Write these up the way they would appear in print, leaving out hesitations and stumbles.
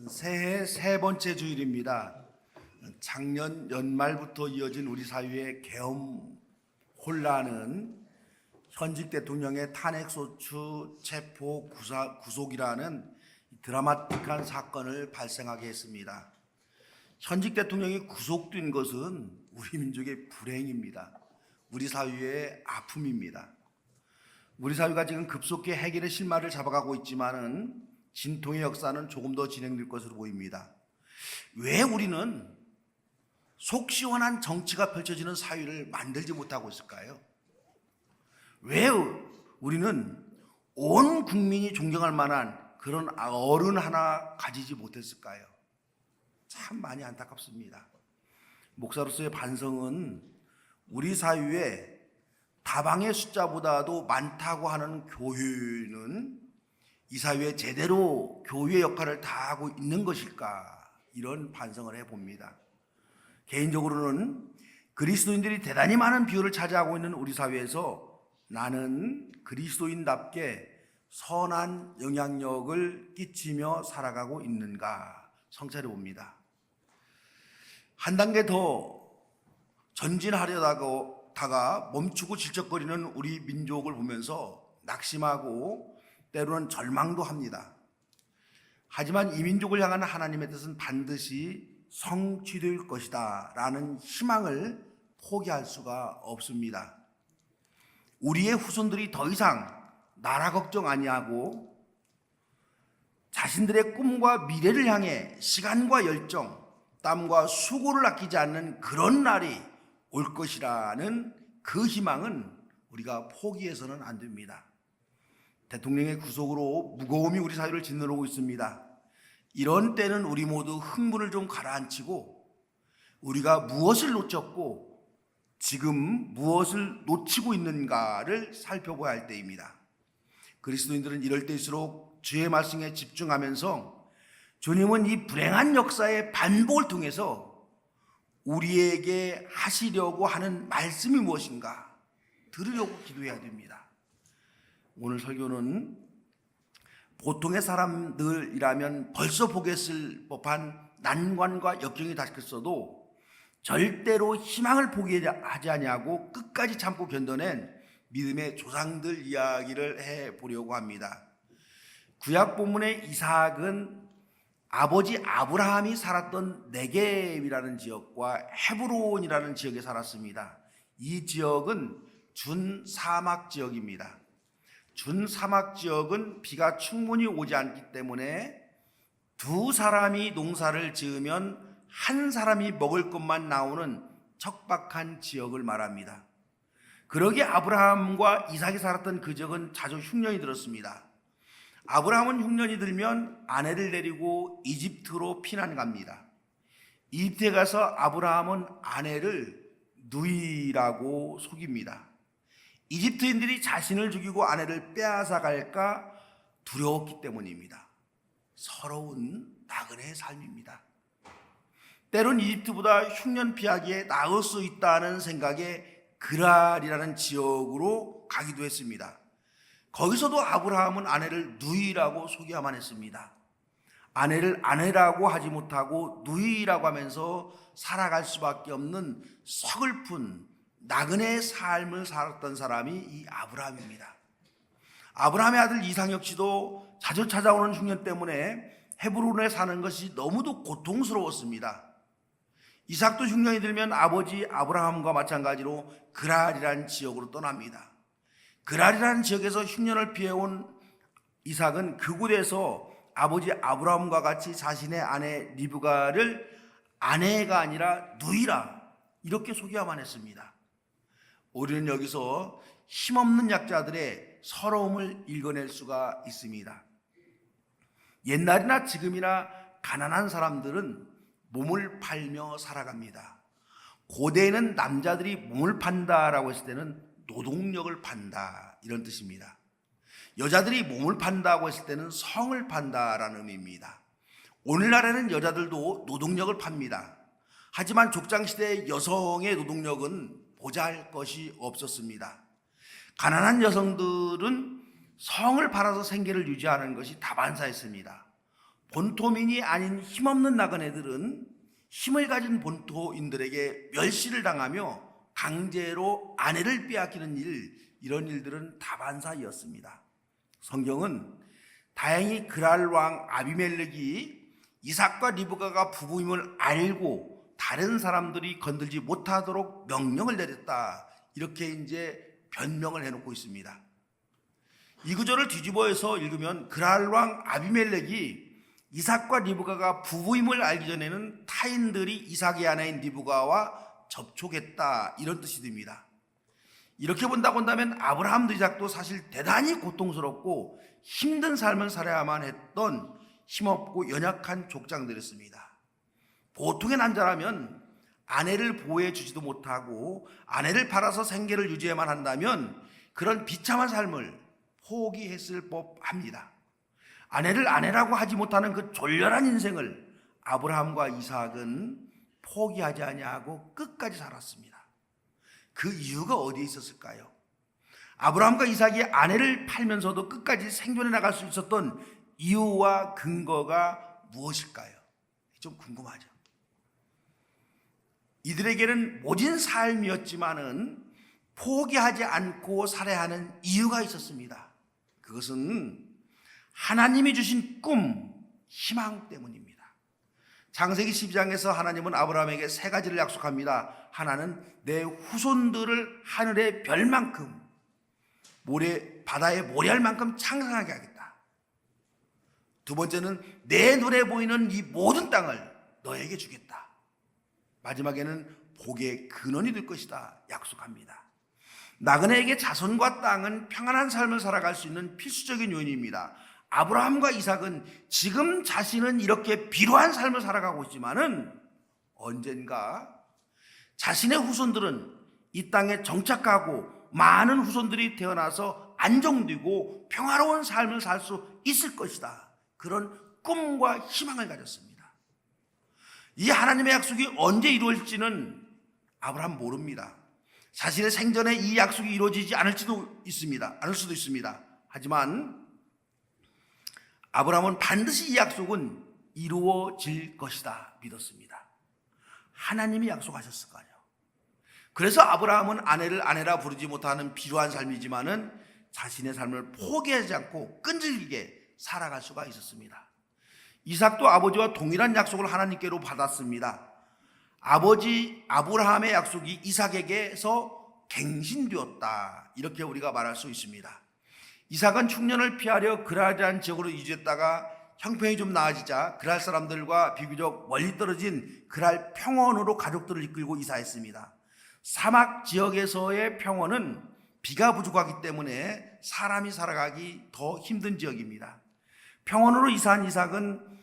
새해 세 번째 주일입니다. 작년 연말부터 이어진 우리 사회의 계엄 혼란은 현직 대통령의 탄핵소추 체포 구속이라는 드라마틱한 사건을 발생하게 했습니다. 현직 대통령이 구속된 것은 우리 민족의 불행입니다. 우리 사회의 아픔입니다. 우리 사회가 지금 급속히 해결의 실마리를 잡아가고 있지만은 진통의 역사는 조금 더 진행될 것으로 보입니다. 왜 우리는 속 시원한 정치가 펼쳐지는 사회를 만들지 못하고 있을까요? 왜 우리는 온 국민이 존경할 만한 그런 어른 하나 가지지 못했을까요? 참 많이 안타깝습니다. 목사로서의 반성은 우리 사회에 다방의 숫자보다도 많다고 하는 교회는 이 사회에 제대로 교회의 역할을 다하고 있는 것일까, 이런 반성을 해봅니다. 개인적으로는 그리스도인들이 대단히 많은 비율을 차지하고 있는 우리 사회에서 나는 그리스도인답게 선한 영향력을 끼치며 살아가고 있는가 성찰해 봅니다. 한 단계 더 전진하려다가 멈추고 질척거리는 우리 민족을 보면서 낙심하고 때로는 절망도 합니다. 하지만 이 민족을 향한 하나님의 뜻은 반드시 성취될 것이다 라는 희망을 포기할 수가 없습니다. 우리의 후손들이 더 이상 나라 걱정 아니하고 자신들의 꿈과 미래를 향해 시간과 열정, 땀과 수고를 아끼지 않는 그런 날이 올 것이라는 그 희망은 우리가 포기해서는 안 됩니다. 대통령의 구속으로 무거움이 우리 사회를 짓누르고 있습니다. 이런 때는 우리 모두 흥분을 좀 가라앉히고 우리가 무엇을 놓쳤고 지금 무엇을 놓치고 있는가를 살펴봐야 할 때입니다. 그리스도인들은 이럴 때일수록 주의 말씀에 집중하면서 주님은 이 불행한 역사의 반복을 통해서 우리에게 하시려고 하는 말씀이 무엇인가 들으려고 기도해야 됩니다. 오늘 설교는 보통의 사람들이라면 벌써 포기했을 법한 난관과 역경이 닥쳤어도 절대로 희망을 포기하지 아니하고 끝까지 참고 견뎌낸 믿음의 조상들 이야기를 해보려고 합니다. 구약 본문의 이삭은 아버지 아브라함이 살았던 네겝이라는 지역과 헤브론이라는 지역에 살았습니다. 이 지역은 준사막 지역입니다. 준사막 지역은 비가 충분히 오지 않기 때문에 두 사람이 농사를 지으면 한 사람이 먹을 것만 나오는 척박한 지역을 말합니다. 그러기에 아브라함과 이삭이 살았던 그 지역은 자주 흉년이 들었습니다. 아브라함은 흉년이 들면 아내를 데리고 이집트로 피난 갑니다. 이집트에 가서 아브라함은 아내를 누이라고 속입니다. 이집트인들이 자신을 죽이고 아내를 빼앗아 갈까 두려웠기 때문입니다. 서러운 나그네의 삶입니다. 때론 이집트보다 흉년 피하기에 나을 수 있다는 생각에 그랄이라는 지역으로 가기도 했습니다. 거기서도 아브라함은 아내를 누이라고 소개하만 했습니다. 아내를 아내라고 하지 못하고 누이라고 하면서 살아갈 수밖에 없는 서글픈 나그네의 삶을 살았던 사람이 이 아브라함입니다. 아브라함의 아들 이삭 역시도 자주 찾아오는 흉년 때문에 헤브론에 사는 것이 너무도 고통스러웠습니다. 이삭도 흉년이 들면 아버지 아브라함과 마찬가지로 그랄이라는 지역으로 떠납니다. 그랄이라는 지역에서 흉년을 피해온 이삭은 그곳에서 아버지 아브라함과 같이 자신의 아내 리브가를 아내가 아니라 누이라 이렇게 소개하만 했습니다. 우리는 여기서 힘없는 약자들의 서러움을 읽어낼 수가 있습니다. 옛날이나 지금이나 가난한 사람들은 몸을 팔며 살아갑니다. 고대에는 남자들이 몸을 판다라고 했을 때는 노동력을 판다 이런 뜻입니다. 여자들이 몸을 판다고 했을 때는 성을 판다라는 의미입니다. 오늘날에는 여자들도 노동력을 팝니다. 하지만 족장시대의 여성의 노동력은 보잘 것이 없었습니다. 가난한 여성들은 성을 팔아서 생계를 유지하는 것이 다반사였습니다. 본토민이 아닌 힘없는 나그네들은 힘을 가진 본토인들에게 멸시를 당하며 강제로 아내를 빼앗기는 이런 일들은 다반사이었습니다. 성경은 다행히 그랄 왕 아비멜렉이 이삭과 리브가가 부부임을 알고 다른 사람들이 건들지 못하도록 명령을 내렸다, 이렇게 이제 변명을 해놓고 있습니다. 이 구절을 뒤집어서 읽으면 그랄 왕 아비멜렉이 이삭과 리브가가 부부임을 알기 전에는 타인들이 이삭의 아내인 리브가와 접촉했다, 이런 뜻이 됩니다. 이렇게 본다고 한다면 아브라함도 이삭도 사실 대단히 고통스럽고 힘든 삶을 살아야만 했던 힘없고 연약한 족장들이었습니다. 보통의 남자라면 아내를 보호해 주지도 못하고 아내를 팔아서 생계를 유지해야만 한다면 그런 비참한 삶을 포기했을 법합니다. 아내를 아내라고 하지 못하는 그 졸렬한 인생을 아브라함과 이삭은 포기하지 아니하고 끝까지 살았습니다. 그 이유가 어디에 있었을까요? 아브라함과 이삭이 아내를 팔면서도 끝까지 생존해 나갈 수 있었던 이유와 근거가 무엇일까요? 좀 궁금하죠. 이들에게는 모진 삶이었지만은 포기하지 않고 살아야 하는 이유가 있었습니다. 그것은 하나님이 주신 꿈, 희망 때문입니다. 창세기 12장에서 하나님은 아브라함에게 세 가지를 약속합니다. 하나는 내 후손들을 하늘의 별만큼, 바다의 모래알만큼 창성하게 하겠다. 두 번째는 내 눈에 보이는 이 모든 땅을 너에게 주겠다. 마지막에는 복의 근원이 될 것이다, 약속합니다. 나그네에게 자손과 땅은 평안한 삶을 살아갈 수 있는 필수적인 요인입니다. 아브라함과 이삭은 지금 자신은 이렇게 비루한 삶을 살아가고 있지만은 언젠가 자신의 후손들은 이 땅에 정착하고 많은 후손들이 태어나서 안정되고 평화로운 삶을 살 수 있을 것이다, 그런 꿈과 희망을 가졌습니다. 이 하나님의 약속이 언제 이루어질지는 아브라함 모릅니다. 자신의 생전에 이 약속이 이루어지지 않을 수도 있습니다. 하지만 아브라함은 반드시 이 약속은 이루어질 것이다 믿었습니다. 하나님이 약속하셨을까요? 그래서 아브라함은 아내를 아내라 부르지 못하는 비루한 삶이지만은 자신의 삶을 포기하지 않고 끈질기게 살아갈 수가 있었습니다. 이삭도 아버지와 동일한 약속을 하나님께로 받았습니다. 아버지 아브라함의 약속이 이삭에게서 갱신되었다, 이렇게 우리가 말할 수 있습니다. 이삭은 충년을 피하려 그랄이라는 지역으로 이주했다가 형편이 좀 나아지자 그랄 사람들과 비교적 멀리 떨어진 그랄 평원으로 가족들을 이끌고 이사했습니다. 사막 지역에서의 평원은 비가 부족하기 때문에 사람이 살아가기 더 힘든 지역입니다. 평원으로 이사한 이삭은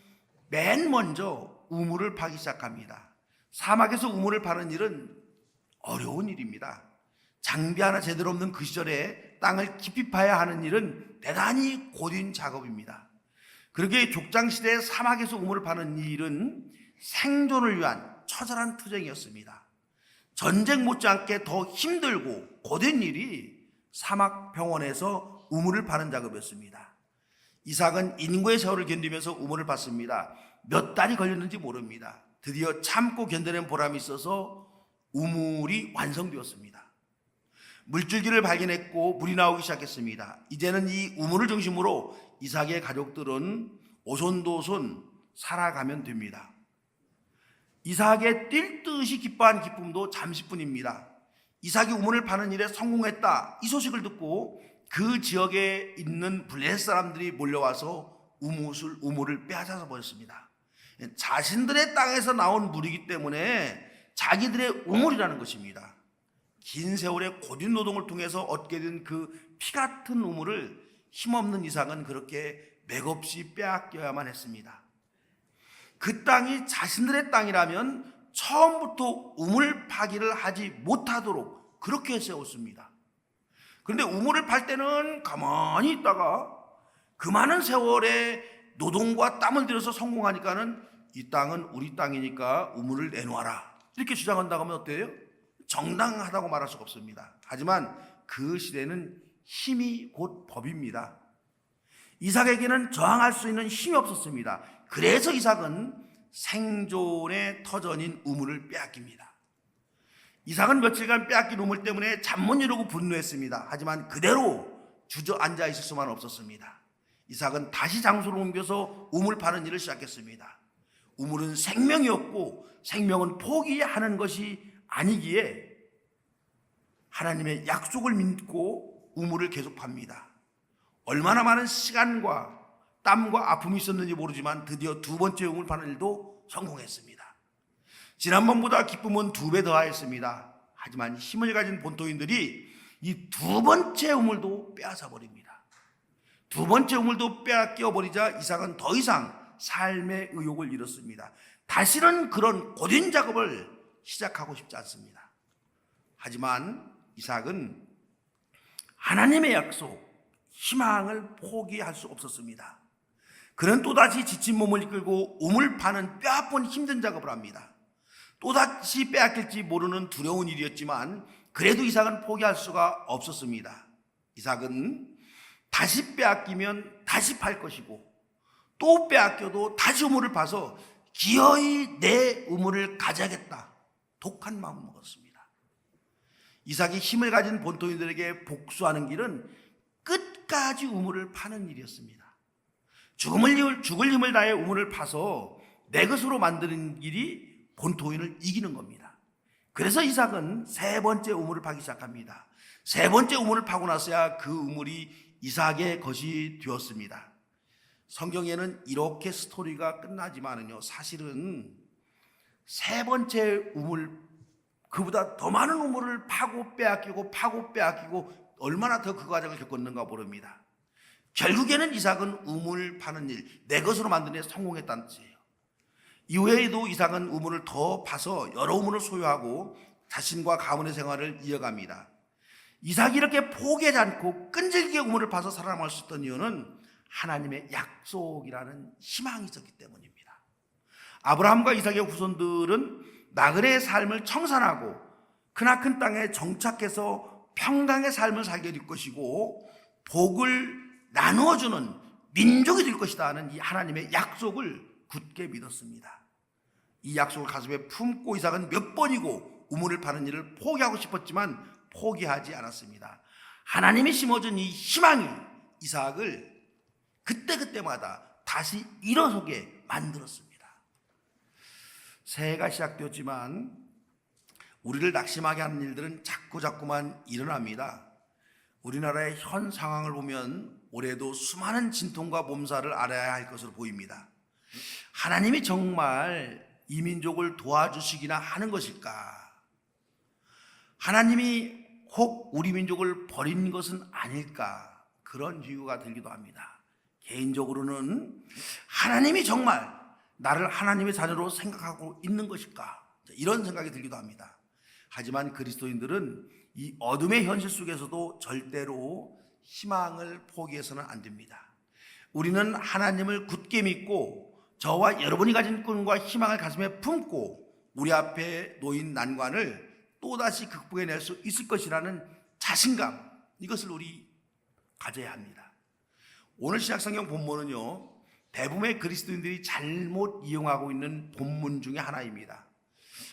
맨 먼저 우물을 파기 시작합니다. 사막에서 우물을 파는 일은 어려운 일입니다. 장비 하나 제대로 없는 그 시절에 땅을 깊이 파야 하는 일은 대단히 고된 작업입니다. 그러기에 족장시대에 사막에서 우물을 파는 일은 생존을 위한 처절한 투쟁이었습니다. 전쟁 못지않게 더 힘들고 고된 일이 사막 평원에서 우물을 파는 작업이었습니다. 이삭은 인구의 세월을 견디면서 우물을 팠습니다. 몇 달이 걸렸는지 모릅니다. 드디어 참고 견뎌낸 보람이 있어서 우물이 완성되었습니다. 물줄기를 발견했고 물이 나오기 시작했습니다. 이제는 이 우물을 중심으로 이삭의 가족들은 오손도손 살아가면 됩니다. 이삭의 뛸 듯이 기뻐한 기쁨도 잠시뿐입니다. 이삭이 우물을 파는 일에 성공했다, 이 소식을 듣고 그 지역에 있는 블레셋 사람들이 몰려와서 우물을 빼앗아서 버렸습니다. 자신들의 땅에서 나온 물이기 때문에 자기들의 우물이라는 것입니다. 긴 세월의 고된 노동을 통해서 얻게 된 그 피 같은 우물을 힘없는 이삭은 그렇게 맥없이 빼앗겨야만 했습니다. 그 땅이 자신들의 땅이라면 처음부터 우물 파기를 하지 못하도록 그렇게 세웠습니다. 그런데 우물을 팔 때는 가만히 있다가 그 많은 세월의 노동과 땀을 들여서 성공하니까는 이 땅은 우리 땅이니까 우물을 내놓아라, 이렇게 주장한다고 하면 어때요? 정당하다고 말할 수가 없습니다. 하지만 그 시대는 힘이 곧 법입니다. 이삭에게는 저항할 수 있는 힘이 없었습니다. 그래서 이삭은 생존의 터전인 우물을 빼앗깁니다. 이삭은 며칠간 빼앗긴 우물 때문에 잠 못 이루고 분노했습니다. 하지만 그대로 주저앉아 있을 수만 없었습니다. 이삭은 다시 장소를 옮겨서 우물 파는 일을 시작했습니다. 우물은 생명이었고 생명은 포기하는 것이 아니기에 하나님의 약속을 믿고 우물을 계속 팝니다. 얼마나 많은 시간과 땀과 아픔이 있었는지 모르지만 드디어 두 번째 우물 파는 일도 성공했습니다. 지난번보다 기쁨은 2배 더하였습니다. 하지만 힘을 가진 본토인들이 이 두 번째 우물도 빼앗아 버립니다. 두 번째 우물도 빼앗겨 버리자 이삭은 더 이상 삶의 의욕을 잃었습니다. 다시는 그런 고된 작업을 시작하고 싶지 않습니다. 하지만 이삭은 하나님의 약속, 희망을 포기할 수 없었습니다. 그는 또다시 지친 몸을 이끌고 우물 파는 뼈아픈 힘든 작업을 합니다. 또다시 빼앗길지 모르는 두려운 일이었지만 그래도 이삭은 포기할 수가 없었습니다. 이삭은 다시 빼앗기면 다시 팔 것이고 또 빼앗겨도 다시 우물을 파서 기어이 내 우물을 가져야겠다, 독한 마음을 먹었습니다. 이삭이 힘을 가진 본토인들에게 복수하는 길은 끝까지 우물을 파는 일이었습니다. 죽을 힘을 다해 우물을 파서 내 것으로 만드는 길이 본토인을 이기는 겁니다. 그래서 이삭은 세 번째 우물을 파기 시작합니다. 세 번째 우물을 파고 나서야 그 우물이 이삭의 것이 되었습니다. 성경에는 이렇게 스토리가 끝나지만은요, 사실은 세 번째 우물, 그보다 더 많은 우물을 파고 빼앗기고 얼마나 더 그 과정을 겪었는가 모릅니다. 결국에는 이삭은 우물 파는 일, 내 것으로 만드는 데 성공했다는 뜻이에요. 이후에도 이삭은 우물을 더 파서 여러 우물을 소유하고 자신과 가문의 생활을 이어갑니다. 이삭이 이렇게 포기하지 않고 끈질기게 우물을 파서 살아남을 수 있던 이유는 하나님의 약속이라는 희망이 있었기 때문입니다. 아브라함과 이삭의 후손들은 나그네의 삶을 청산하고 크나큰 땅에 정착해서 평강의 삶을 살게 될 것이고 복을 나누어주는 민족이 될 것이다 하는 이 하나님의 약속을 굳게 믿었습니다. 이 약속을 가슴에 품고 이삭은 몇 번이고 우물을 파는 일을 포기하고 싶었지만 포기하지 않았습니다. 하나님이 심어준 이 희망이 이삭을 그때마다 다시 일어서게 만들었습니다. 새해가 시작되었지만 우리를 낙심하게 하는 일들은 자꾸만 일어납니다. 우리나라의 현 상황을 보면 올해도 수많은 진통과 몸살을 앓아야 할 것으로 보입니다. 하나님이 정말 이 민족을 도와주시기나 하는 것일까? 하나님이 혹 우리 민족을 버린 것은 아닐까? 그런 비유가 들기도 합니다. 개인적으로는 하나님이 정말 나를 하나님의 자녀로 생각하고 있는 것일까? 이런 생각이 들기도 합니다. 하지만 그리스도인들은 이 어둠의 현실 속에서도 절대로 희망을 포기해서는 안 됩니다. 우리는 하나님을 굳게 믿고 저와 여러분이 가진 꿈과 희망을 가슴에 품고 우리 앞에 놓인 난관을 또다시 극복해낼 수 있을 것이라는 자신감, 이것을 우리 가져야 합니다. 오늘 신약성경 본문은요, 대부분의 그리스도인들이 잘못 이용하고 있는 본문 중에 하나입니다.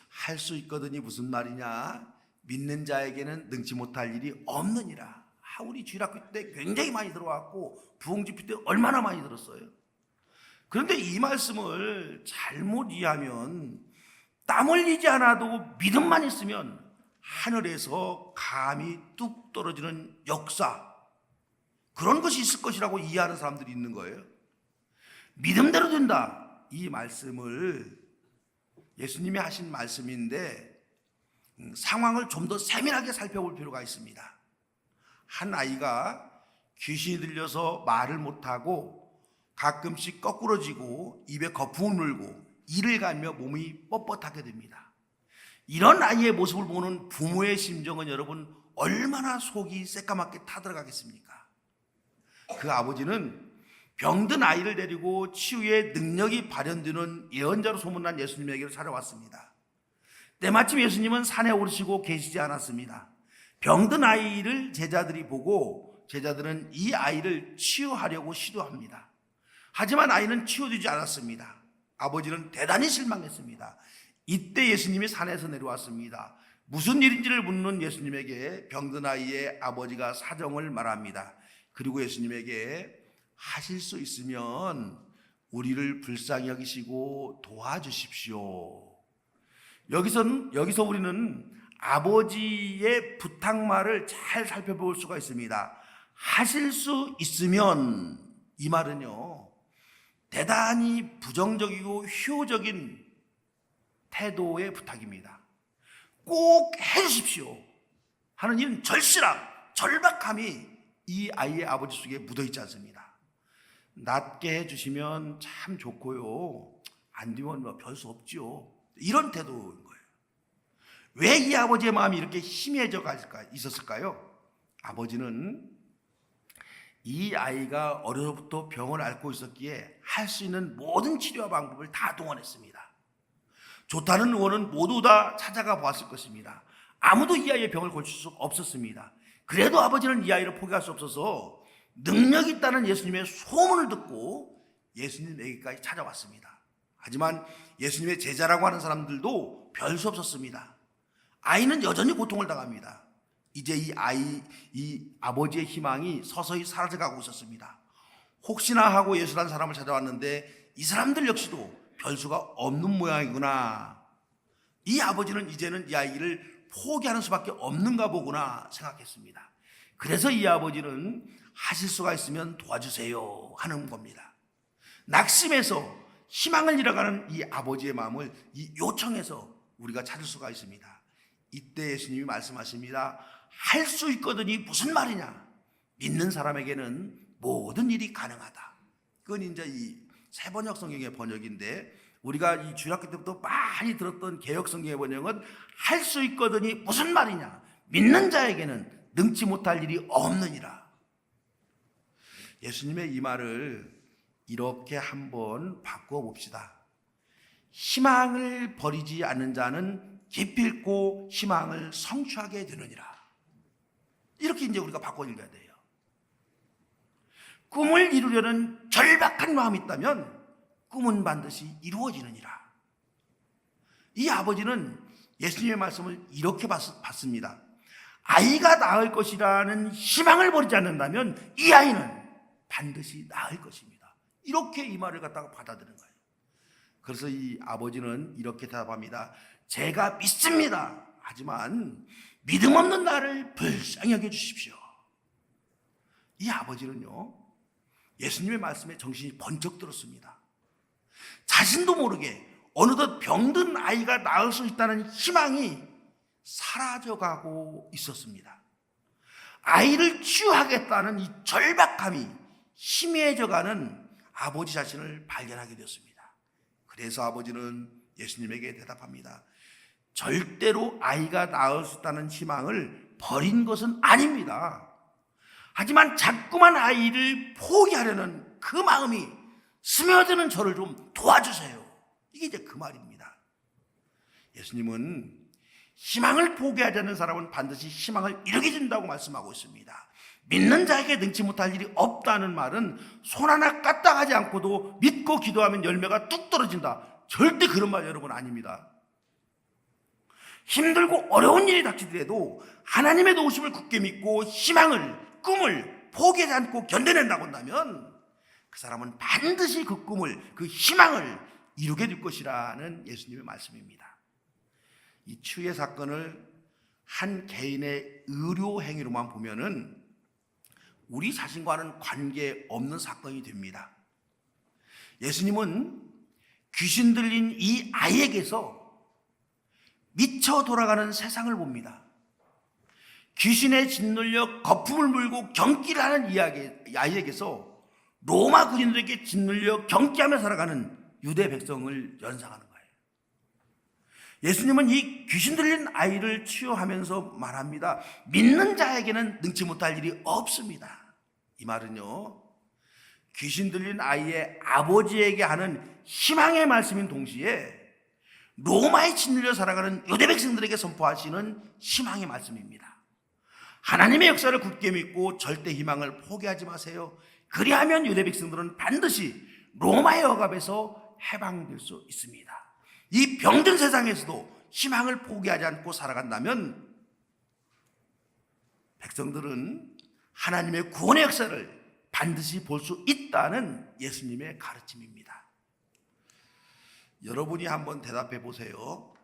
할 수 있거든이 무슨 말이냐? 믿는 자에게는 능치 못할 일이 없느니라. 우리 주일학교 때 굉장히 많이 들어왔고 부흥집회 때 얼마나 많이 들었어요. 그런데 이 말씀을 잘못 이해하면 땀 흘리지 않아도 믿음만 있으면 하늘에서 감이 뚝 떨어지는 역사, 그런 것이 있을 것이라고 이해하는 사람들이 있는 거예요. 믿음대로 된다, 이 말씀을 예수님이 하신 말씀인데 상황을 좀 더 세밀하게 살펴볼 필요가 있습니다. 한 아이가 귀신이 들려서 말을 못하고 가끔씩 거꾸러지고 입에 거품을 물고 이를 갈며 몸이 뻣뻣하게 됩니다. 이런 아이의 모습을 보는 부모의 심정은 여러분 얼마나 속이 새까맣게 타들어가겠습니까? 그 아버지는 병든 아이를 데리고 치유의 능력이 발현되는 예언자로 소문난 예수님에게로 찾아왔습니다. 때마침 예수님은 산에 오르시고 계시지 않았습니다. 병든 아이를 제자들이 보고 제자들은 이 아이를 치유하려고 시도합니다. 하지만 아이는 치워지지 않았습니다. 아버지는 대단히 실망했습니다. 이때 예수님이 산에서 내려왔습니다. 무슨 일인지를 묻는 예수님에게 병든 아이의 아버지가 사정을 말합니다. 그리고 예수님에게 하실 수 있으면 우리를 불쌍히 여기시고 도와주십시오. 여기서 우리는 아버지의 부탁말을 잘 살펴볼 수가 있습니다. 하실 수 있으면, 이 말은요, 대단히 부정적이고 효적인 태도의 부탁입니다. 꼭 해주십시오 하는 이런 절실함, 절박함이 이 아이의 아버지 속에 묻어있지 않습니다. 낫게 해주시면 참 좋고요, 안 되면 뭐 별 수 없지요, 이런 태도인 거예요. 왜 이 아버지의 마음이 이렇게 희미해져 있었을까요? 아버지는 이 아이가 어려서부터 병을 앓고 있었기에 할 수 있는 모든 치료와 방법을 다 동원했습니다. 좋다는 의원은 모두 다 찾아가 보았을 것입니다. 아무도 이 아이의 병을 고칠 수 없었습니다. 그래도 아버지는 이 아이를 포기할 수 없어서 능력 있다는 예수님의 소문을 듣고 예수님에게까지 찾아왔습니다. 하지만 예수님의 제자라고 하는 사람들도 별 수 없었습니다. 아이는 여전히 고통을 당합니다. 이제 이 아버지의 희망이 서서히 사라져가고 있었습니다. 혹시나 하고 예수라는 사람을 찾아왔는데 이 사람들 역시도 별수가 없는 모양이구나. 이 아버지는 이제는 이 아이를 포기하는 수밖에 없는가 보구나 생각했습니다. 그래서 이 아버지는 하실 수가 있으면 도와주세요 하는 겁니다. 낙심해서 희망을 잃어가는 이 아버지의 마음을 이 요청에서 우리가 찾을 수가 있습니다. 이때 예수님이 말씀하십니다. 할 수 있거든이 무슨 말이냐? 믿는 사람에게는 모든 일이 가능하다. 그건 이제 이 세번역 성경의 번역인데, 우리가 이 주일학교 때부터 많이 들었던 개역 성경의 번역은 할 수 있거든이 무슨 말이냐? 믿는 자에게는 능치 못할 일이 없느니라. 예수님의 이 말을 이렇게 한번 바꾸어 봅시다. 희망을 버리지 않는 자는 기필코 희망을 성취하게 되느니라. 이렇게 이제 우리가 바꿔 읽어야 돼요. 꿈을 이루려는 절박한 마음이 있다면 꿈은 반드시 이루어지느니라. 이 아버지는 예수님의 말씀을 이렇게 봤습니다. 아이가 낳을 것이라는 희망을 버리지 않는다면 이 아이는 반드시 낳을 것입니다. 이렇게 이 말을 갖다가 받아들인 거예요. 그래서 이 아버지는 이렇게 대답합니다. 제가 믿습니다. 하지만 믿음 없는 나를 불쌍히 여겨주십시오. 이 아버지는요, 예수님의 말씀에 정신이 번쩍 들었습니다. 자신도 모르게 어느덧 병든 아이가 나을 수 있다는 희망이 사라져가고 있었습니다. 아이를 치유하겠다는 이 절박함이 희미해져가는 아버지 자신을 발견하게 되었습니다. 그래서 아버지는 예수님에게 대답합니다. 절대로 아이가 나을 수 있다는 희망을 버린 것은 아닙니다. 하지만 자꾸만 아이를 포기하려는 그 마음이 스며드는 저를 좀 도와주세요. 이게 이제 그 말입니다. 예수님은 희망을 포기하지 않는 사람은 반드시 희망을 이루게 된다고 말씀하고 있습니다. 믿는 자에게 능치 못할 일이 없다는 말은 손 하나 까딱하지 않고도 믿고 기도하면 열매가 뚝 떨어진다. 절대 그런 말 여러분 아닙니다. 힘들고 어려운 일이 닥치더라도 하나님의 도우심을 굳게 믿고 희망을, 꿈을 포기하지 않고 견뎌낸다고 한다면 그 사람은 반드시 그 꿈을, 그 희망을 이루게 될 것이라는 예수님의 말씀입니다. 이 치유의 사건을 한 개인의 의료 행위로만 보면은 우리 자신과는 관계없는 사건이 됩니다. 예수님은 귀신 들린 이 아이에게서 미쳐 돌아가는 세상을 봅니다. 귀신에 짓눌려 거품을 물고 경기를 하는 이 아이에게서 로마 군인들에게 짓눌려 경기하며 살아가는 유대 백성을 연상하는 거예요. 예수님은 이 귀신 들린 아이를 치유하면서 말합니다. 믿는 자에게는 능치 못할 일이 없습니다. 이 말은요, 귀신 들린 아이의 아버지에게 하는 희망의 말씀인 동시에 로마에 짓눌려 살아가는 유대 백성들에게 선포하시는 희망의 말씀입니다. 하나님의 역사를 굳게 믿고 절대 희망을 포기하지 마세요. 그리하면 유대 백성들은 반드시 로마의 억압에서 해방될 수 있습니다. 이 병든 세상에서도 희망을 포기하지 않고 살아간다면 백성들은 하나님의 구원의 역사를 반드시 볼 수 있다는 예수님의 가르침입니다. 여러분이 한번 대답해 보세요.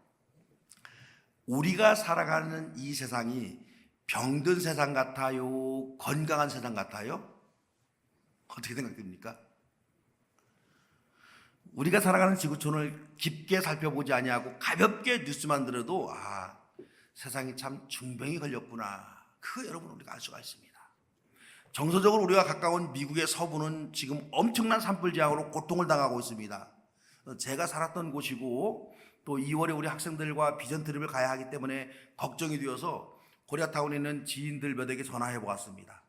우리가 살아가는 이 세상이 병든 세상 같아요? 건강한 세상 같아요? 어떻게 생각됩니까? 우리가 살아가는 지구촌을 깊게 살펴보지 아니하고 가볍게 뉴스만 들어도 세상이 참 중병이 걸렸구나, 그거 여러분 우리가 알 수가 있습니다. 정서적으로 우리가 가까운 미국의 서부는 지금 엄청난 산불재앙으로 고통을 당하고 있습니다. 제가 살았던 곳이고 또 2월에 우리 학생들과 비전 트립을 가야 하기 때문에 걱정이 되어서 코리아타운에 있는 지인들 몇에게 전화해 보았습니다.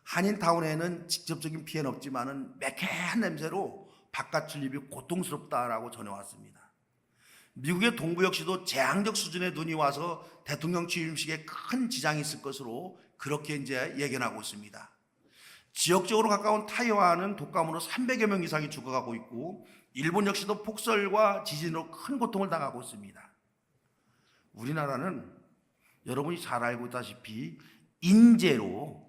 한인타운에는 직접적인 피해는 없지만은 매캐한 냄새로 바깥 출입이 고통스럽다라고 전해왔습니다. 미국의 동부 역시도 재앙적 수준의 눈이 와서 대통령 취임식에 큰 지장이 있을 것으로 그렇게 이제 예견하고 있습니다. 지역적으로 가까운 타이완은 독감으로 300여 명 이상이 죽어가고 있고 일본 역시도 폭설과 지진으로 큰 고통을 당하고 있습니다. 우리나라는 여러분이 잘 알고 있다시피 인재로,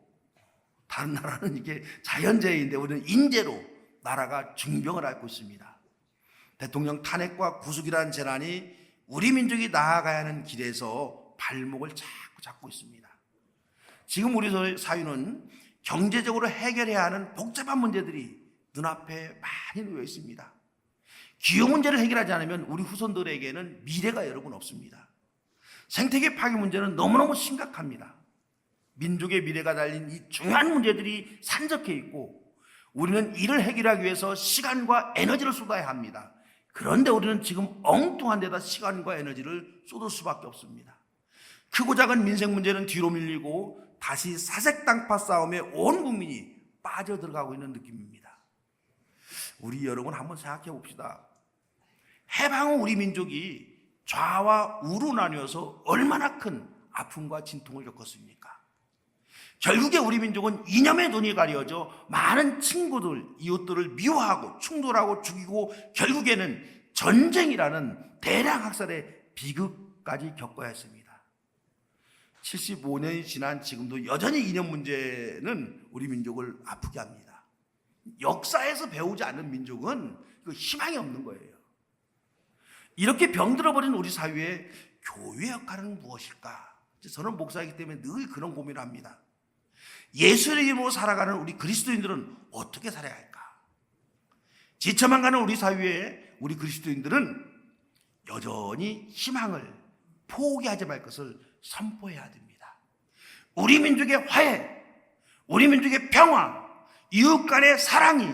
다른 나라는 이게 자연재해인데 우리는 인재로 나라가 중병을 앓고 있습니다. 대통령 탄핵과 구속이라는 재난이 우리 민족이 나아가야 하는 길에서 발목을 자꾸 잡고 있습니다. 지금 우리 사회는 경제적으로 해결해야 하는 복잡한 문제들이 눈앞에 많이 놓여 있습니다. 기후 문제를 해결하지 않으면 우리 후손들에게는 미래가 여러분 없습니다. 생태계 파괴 문제는 너무너무 심각합니다. 민족의 미래가 달린 이 중요한 문제들이 산적해 있고 우리는 이를 해결하기 위해서 시간과 에너지를 쏟아야 합니다. 그런데 우리는 지금 엉뚱한 데다 시간과 에너지를 쏟을 수밖에 없습니다. 크고 작은 민생 문제는 뒤로 밀리고 다시 사색 당파 싸움에 온 국민이 빠져들어가고 있는 느낌입니다. 우리 여러분 한번 생각해 봅시다. 해방 후 우리 민족이 좌와 우로 나뉘어서 얼마나 큰 아픔과 진통을 겪었습니까? 결국에 우리 민족은 이념의 눈이 가려져 많은 친구들, 이웃들을 미워하고 충돌하고 죽이고 결국에는 전쟁이라는 대량 학살의 비극까지 겪어야 했습니다. 75년이 지난 지금도 여전히 이념 문제는 우리 민족을 아프게 합니다. 역사에서 배우지 않는 민족은 희망이 없는 거예요. 이렇게 병들어버린 우리 사회의 교회의 역할은 무엇일까? 저는 목사이기 때문에 늘 그런 고민을 합니다. 예수의 이름으로 살아가는 우리 그리스도인들은 어떻게 살아야 할까? 지쳐만 가는 우리 사회에 우리 그리스도인들은 여전히 희망을 포기하지 말 것을 선포해야 됩니다. 우리 민족의 화해, 우리 민족의 평화, 이웃 간의 사랑이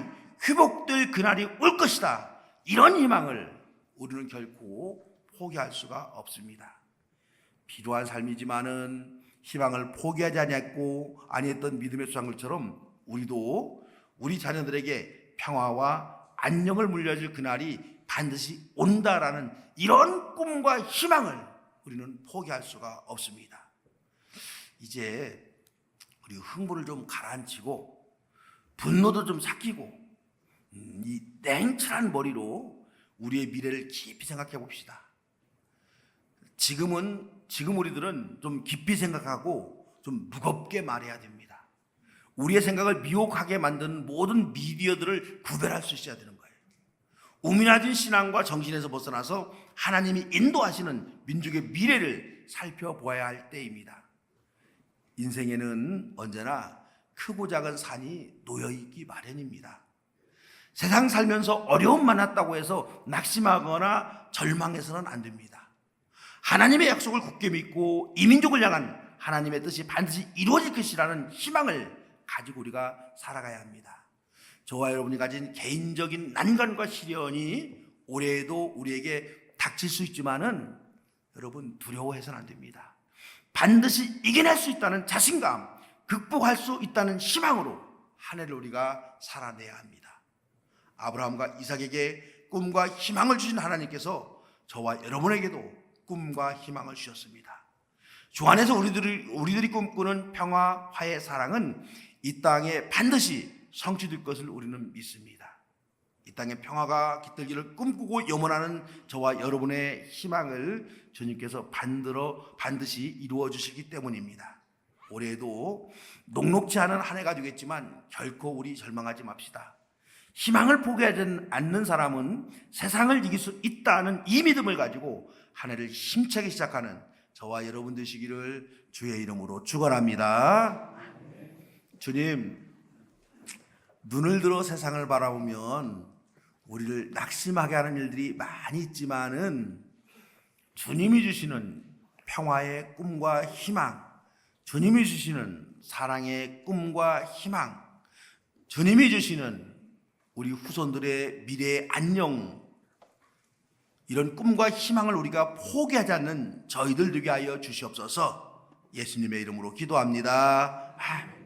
회복될 그날이 올 것이다. 이런 희망을 우리는 결코 포기할 수가 없습니다. 필요한 삶이지만은 희망을 포기하지 아니했던 믿음의 수장들처럼 우리도 우리 자녀들에게 평화와 안녕을 물려줄 그날이 반드시 온다라는 이런 꿈과 희망을 우리는 포기할 수가 없습니다. 이제 우리 흥분을 좀 가라앉히고 분노도 좀 삭히고 이 냉철한 머리로 우리의 미래를 깊이 생각해 봅시다. 지금 우리들은 좀 깊이 생각하고 좀 무겁게 말해야 됩니다. 우리의 생각을 미혹하게 만드는 모든 미디어들을 구별할 수 있어야 되는 거예요. 우미나진 신앙과 정신에서 벗어나서 하나님이 인도하시는 민족의 미래를 살펴보아야 할 때입니다. 인생에는 언제나 크고 작은 산이 놓여있기 마련입니다. 세상 살면서 어려움 만났다고 해서 낙심하거나 절망해서는 안 됩니다. 하나님의 약속을 굳게 믿고 이 민족을 향한 하나님의 뜻이 반드시 이루어질 것이라는 희망을 가지고 우리가 살아가야 합니다. 저와 여러분이 가진 개인적인 난관과 시련이 올해에도 우리에게 닥칠 수 있지만은 여러분 두려워해서는 안 됩니다. 반드시 이겨낼 수 있다는 자신감, 극복할 수 있다는 희망으로 한 해를 우리가 살아내야 합니다. 아브라함과 이삭에게 꿈과 희망을 주신 하나님께서 저와 여러분에게도 꿈과 희망을 주셨습니다. 주 안에서 우리들이 꿈꾸는 평화, 화해, 사랑은 이 땅에 반드시 성취될 것을 우리는 믿습니다. 이 땅에 평화가 깃들기를 꿈꾸고 염원하는 저와 여러분의 희망을 주님께서 반드시 이루어 주시기 때문입니다. 올해도 녹록지 않은 한 해가 되겠지만 결코 우리 절망하지 맙시다. 희망을 포기하지 않는 사람은 세상을 이길 수 있다는 이 믿음을 가지고 한 해를 힘차게 시작하는 저와 여러분 되시기를 주의 이름으로 축원합니다. 주님, 눈을 들어 세상을 바라보면 우리를 낙심하게 하는 일들이 많이 있지만은 주님이 주시는 평화의 꿈과 희망, 주님이 주시는 사랑의 꿈과 희망, 주님이 주시는 우리 후손들의 미래의 안녕, 이런 꿈과 희망을 우리가 포기하지 않는 저희들 되게 하여 주시옵소서. 예수님의 이름으로 기도합니다. 아멘.